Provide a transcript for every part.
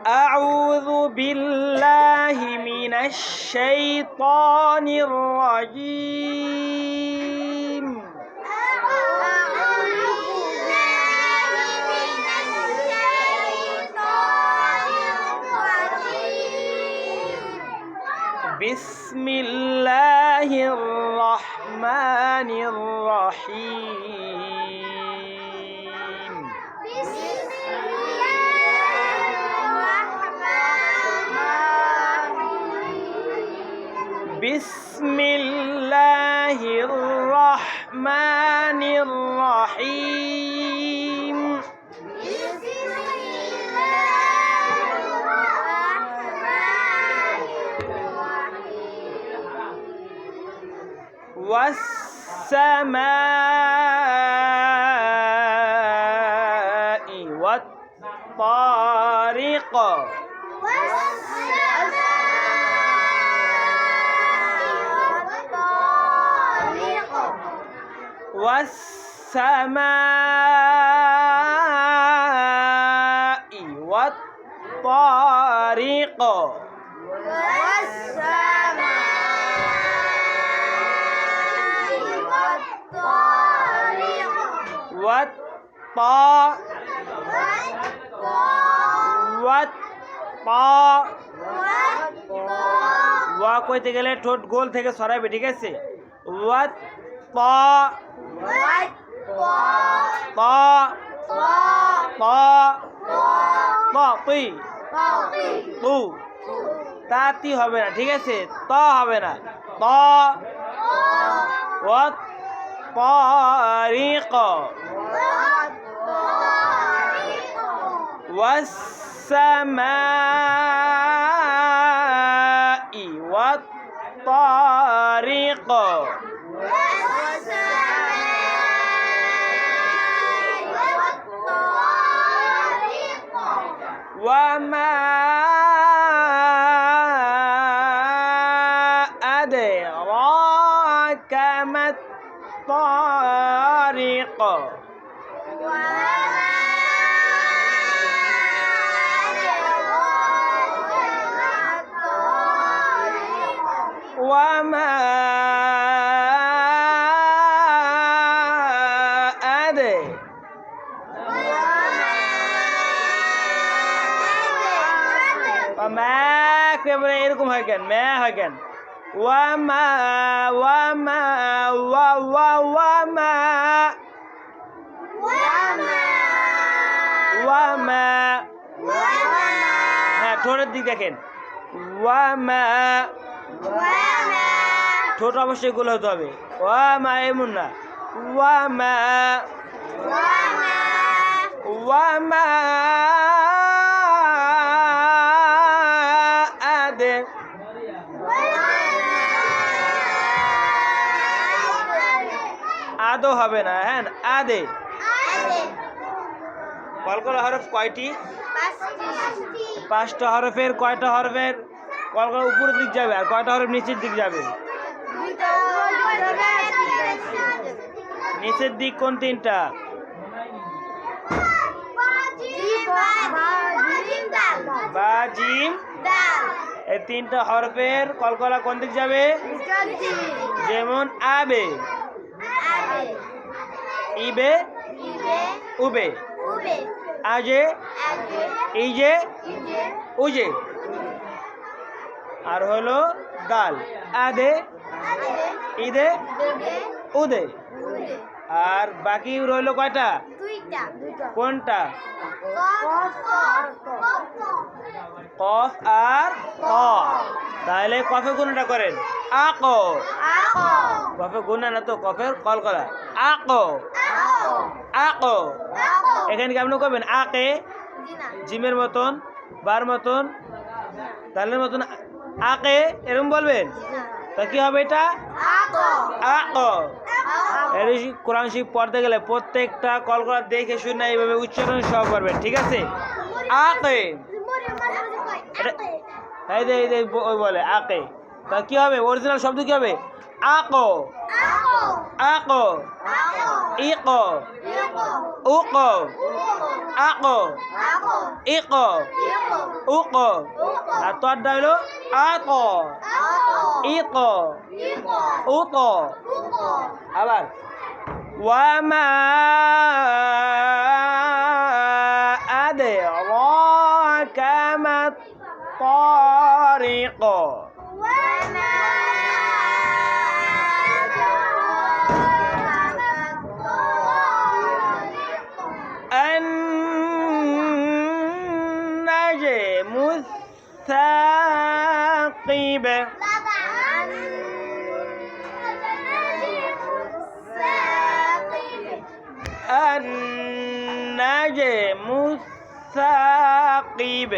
أعوذ بالله من الشيطان الرجيم بسم الله الرحمن الرحيم بسم الله الرحمن الرحيم والسماء والطارق والسماء والطارق ওয়া কইতে গেলে ঠোঁট গোল থেকে সরাবে, ঠিক আছে? ওয়াত তা তা তা তা তুই তু তাতি হবে না, ঠিক আছে? ত হবে না, ত ওয়াত طارق والسماء والطارق وما أدراك ما الطارق وما أدري وما كبر এরকম হয় কেন? মা হয় কেন? وما وما وما وما وما হ্যাঁ, ঠোঁটের দিক দেখেন। ওয়ামা ঠোঁট অবশ্যই গোল হতে হবে। ওয়ামা এমন না। ওয়ামা ওয়ামা আদে আদো হবে না, হ্যাঁ আদে। কলকলা হরফ কয়টি? 5টা হরফের। কয়টা হরফের কলকলা উপরের দিক যাবে আর কয়টা হরফ নিচের দিক যাবে? নিচের দিক কোন 3টা? বা জিম দাল। এই 3টা হরফের কলকলা কোন দিক যাবে? যেমন আবে, ইবে, উবে, আজে, ইজে, উজে। আর হলো দাল, আদে, ইদে, উদে। আর বাকি রইল কয়টা? কোনটা? কফ আর ক। তাহলে কফে গুণটা করেন আক। কফে গুণা না তো, কফের কলকলা আক আক। এখানে কি আপনি করবেন? আকে জিমের মতন, বার মতন, তালের মতন আকে এরকম বলবেন। তা কি হবে এটা? আক। কোরআন শরীফ পড়তে গেলে প্রত্যেকটা কলকলা দেখে শুনে এইভাবে উচ্চারণ সহ করবেন, ঠিক আছে? আকে ওই বলে আকে। তা কি হবে? অরিজিনাল শব্দ কি হবে? আকো, আকো, ইকো, উকো, আকো, ইকো, উকো। আর তোরটা হলো আকো, ইকো, উকো। আবার ওয়ামা আদরাকা মাত তারিক। النجم الثاقب. النجم الثاقب.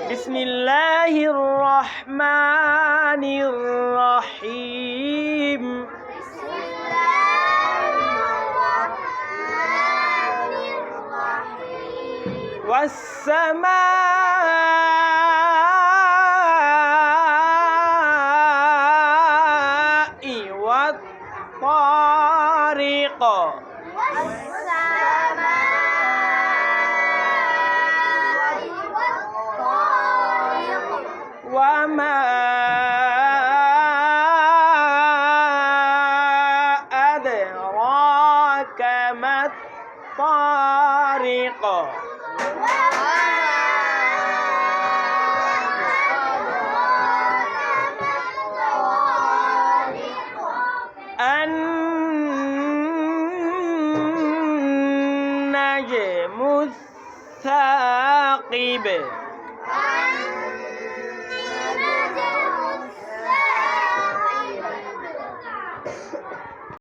بسم الله الرحمن الرحيم. والسماء والطارق. وما أدراك ما الطارق. النجم الثاقب.